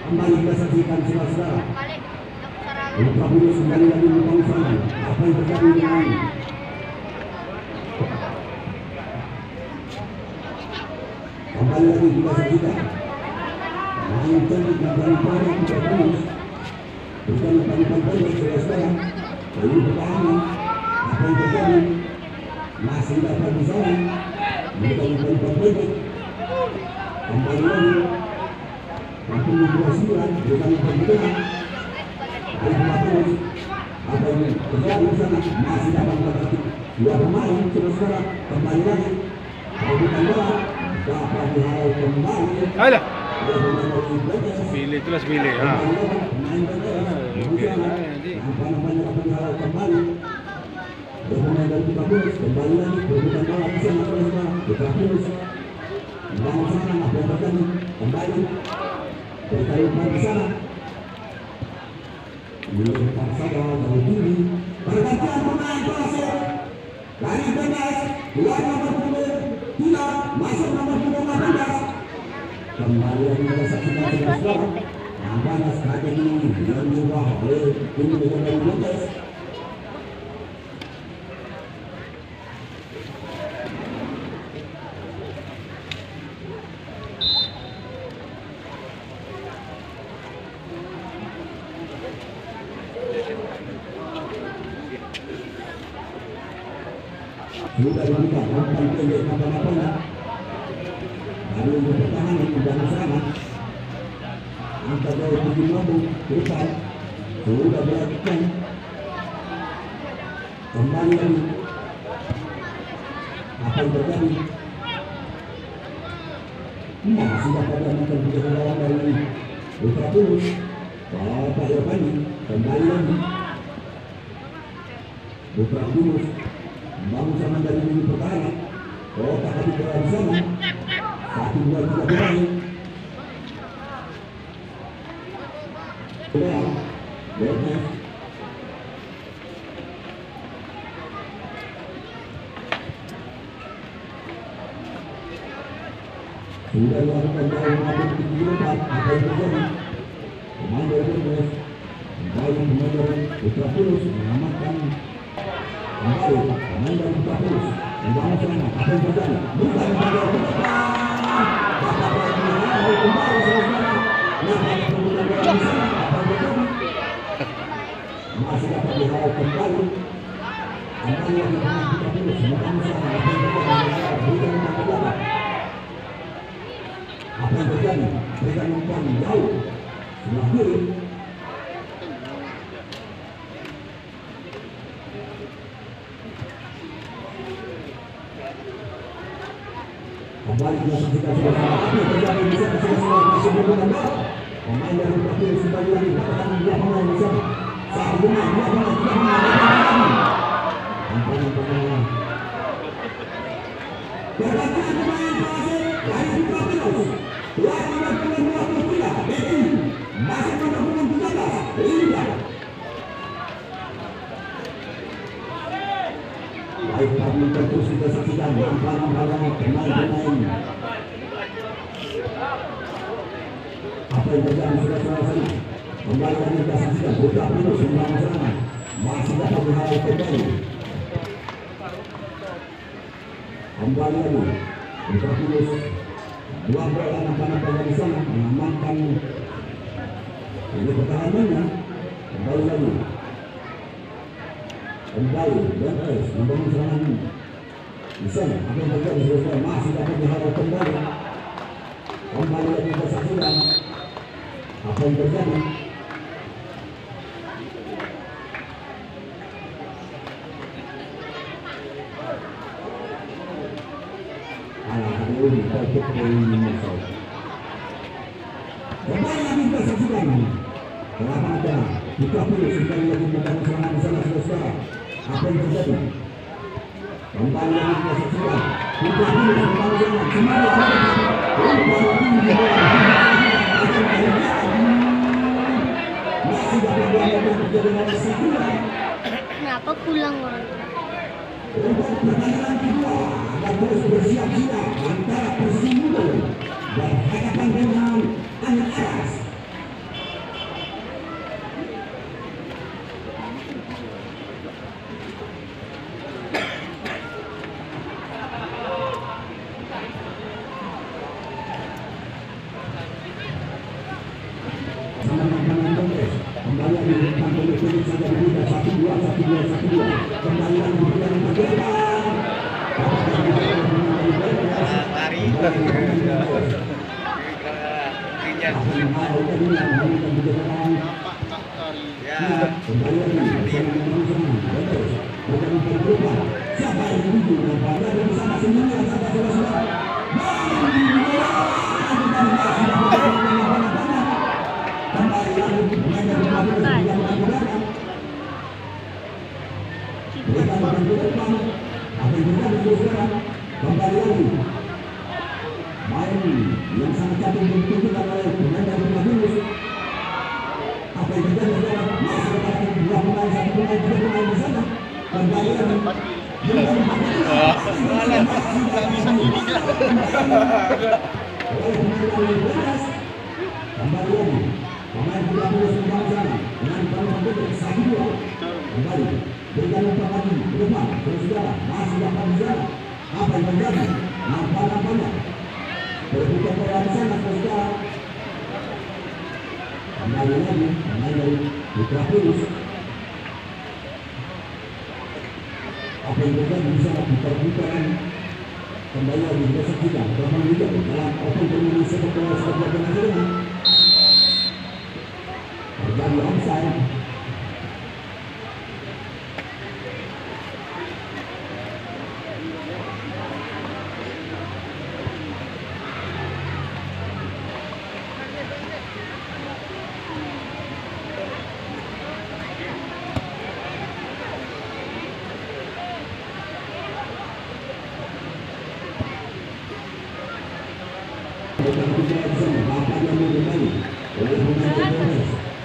Kembali kita saksikan saudara-saudara. Ultra Bulus kembali lagi membangun serangan. Apa yang terjadi dengan kembali lagi kita saksikan. Main cantik dari para Ultra Bulus. Bukan umpan-umpan pendek saudara-saudara. Lalu pertahanan. Apa yang terjadi? Masih dapat diserang. Bukan umpan-umpan pendek. Kembali lagi. Mampu membuat sembilan, bukan pembentukan. Apa yang terjadi di sana masih dapat berarti dua pemain saudara kembali lagi. Bukan bola dapat dihalau kembali. Alah. Pilih terus pilih. Ha. Nampak-nampaknya dapat dihalau kembali. Pemain dari Ultra Bulus kembali lagi berbukan bola di sana saudara. Ultra Bulus membangun serangan. Apa yang terjadi kembali. Dari umpan di sana dilempar saja dari tinggi pergantian pemain masuk dari bebas keluar nomor punggung 3 masuk nomor punggung 18 kembali lagi kita saksikan saudara nampaknya strategi yang diubah oleh tim dari Montes. Sudah diberikan umpan pendek apa-apanya dari untuk pertahanan membangun serangan angka jauh tinggi mampu ke depan sudah dilakukan kembali lagi apa yang terjadi masih dapat diamankan penjagaan dari Ultra Bulus Pak Irfani kembali lagi Ultra Bulus membangun serangan dari lini pertahanan. Tak habis berada di sana. 1, 2, 3 pemain. Bernes. Sudah dilakukan jauh maupun tinggi lebat. Apa yang terjadi? Pemain dari Bernes kembali pemain dari Ultra Bulus mengamankan kembali pemain dari Ultra Bulus membangun serangan. Apa yang terjadi? Bukan pada masih dapat dihalau kembali. Kembali lagi pemain Ultra Bulus membangun serangan. Apa yang terjadi? Berikan umpan jauh sebelah kiri. Kembali kita saksikan suasana apa yang terjadi di sana masih berbulan bola. Pemain dari Ultra Bulus kembali lagi katakan dua pemain di sana. Saat pemain dua pemain tidak menang. Umpan-umpan pergantian pemain dari Ultra Bulus. Keluar nomor punggung 23 Betty masuk nomor punggung 13 Linda. Baik, kami terus kita saksikan nampak-nampaknya pemain-pemain. Apa yang terjadi saudara-saudara sana? Kembali lagi kita saksikan Ultra Bulus membangun serangan. Masih dapat dihalau kembali. Kembali lagi Ultra Bulus dua bola nampak-nampaknya di sana mengamankan ini pertahanannya. Kembali lagi Bernes membangun serangan di sana. Apa yang terjadi saudara? Masih dapat dihalau kembali. Kembali lagi kita saksikan apa yang terjadi. Kembali lagi kita saksikan kenapa ada Ultra Bulus kembali lagi membangun serangan di sana saudara. Apa yang terjadi? Kembali lagi kita saksikan Ultra Bulus membangun serangan. Masih dapat dilakukan terjadi dari segera. Kenapa pulang orang? Untuk pertandingan kedua ada bersiap-siap antara Persimudo berhadapan dengan Anak Aras. Kembali lagi dengan pendek saja dibuka 1-2 kembali lagi dengan main yang sangat cantik ditunjukkan oleh pemain dari Bagus. Apa yang terjadi sekarang? Masih ada dua pemain, satu pemain, tiga pemain di sana. Kembali lagi. Kembali lagi. Pemain 30 kembali sana dengan pemain Bagus 1-2. Kembali. Berikan umpan lagi ke depan. Saudara masih dapat di sana. Apa yang terjadi? Nampak-nampaknya berbuka pada sana saudara. Kembali lagi pemain dari Putra Pulus. Apa yang terjadi di sana putar-putaran. Kembali lagi kita saksikan teman juga dalam open permainan sepak bola nasional. Terjadi offside.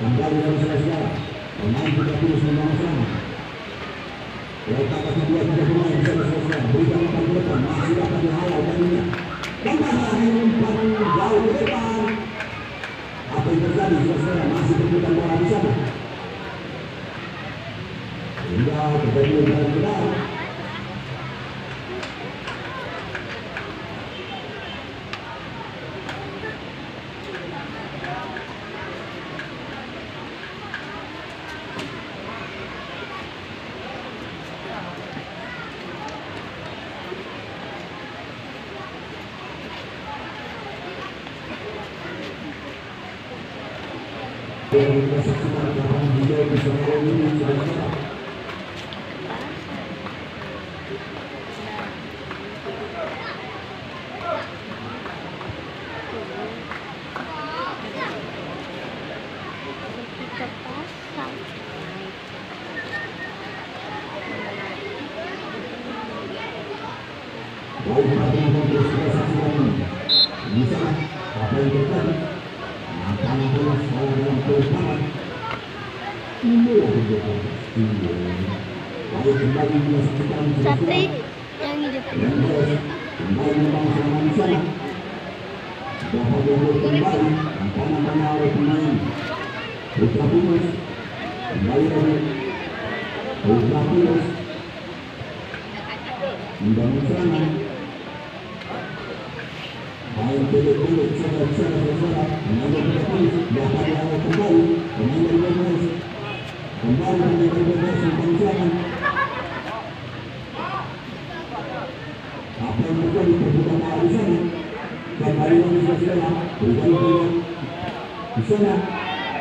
Kembali dari saudara pemain 30 memang sama. Letakkan dua tiga pemain saudara berikan umpan ke depan masih dapat dihalau tadinya. Kembali umpan jauh ke depan. Apa yang terjadi saudara masih berputar bola di sana. Hingga terjadi umpan ke depan. Kita saksikan lapangan hijau di seluruh ini saudara. Baik teman-teman terus kita saksikan di sana apa yang terjadi. Tangan bola salah dalam pelukangan. Ini lalu kembali menyaksikan Sate yang di depan. Kembali memang sama di sana. Dapat diambil kembali. Tangan oleh pemain Putra Pulus. Kembali lagi Putra Pulus. Membangun serangan. Main pendek-pendek saudara-saudara mengambil Putra Pulus. Dapat diambil kembali pemain dari Bagus. Kembali pemain dari Bagus membangun serangan. Apa yang terjadi perbuatan bola di sana? Kembali lagi saudara, berikan bola di sana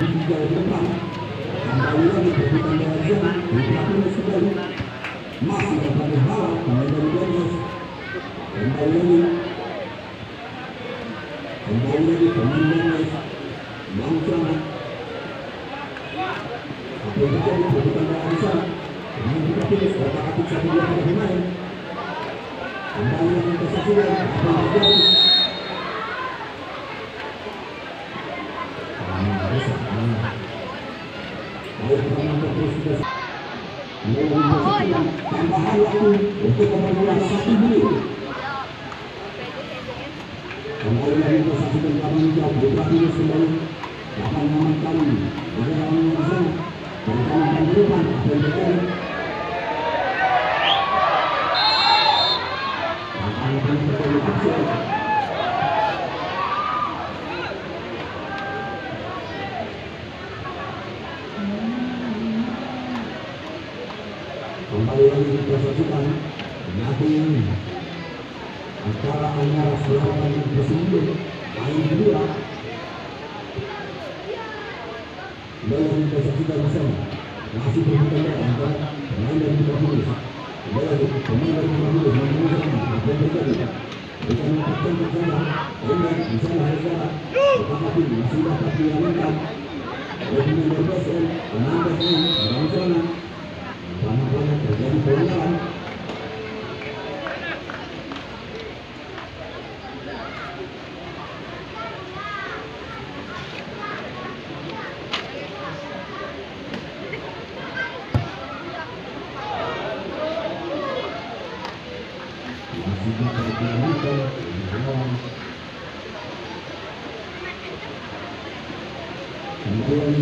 di jalan depan. Kembali lagi perbuatan bola di sana, Putra Pulus kembali masih dapat dihalau pemain dari Bagus. Kembali lagi pemain Bagus bangun serangan. Apa yang terjadi perbuatan bola di sana? Pemain Putra Pulus dapat satu dua pada pemain. Kembali lagi ke saksikan apa yang terjadi. Tambahan waktu untuk keperluan 1 menit. Finish kembali. Dapat mengamankan negara yang di sana. Berikan pemberupan apa yang terjadi. Kembali lagi kita saksikan penyatuan antara Anyar Selatan dan Persibun main kedua. Kembali kita saksikan bersama masih berbicara antara pemain dari Persibun. Kembali pemain dari Persibun menunjukkan apa yang terjadi. Bukan mengatakan bersama dengan misalnya harga tetapi masih dapat diamankan oleh pemain dari PSM menambah dalam zona. Banyak terjadi pelanggaran. Masih dapat diamankan. Kemudian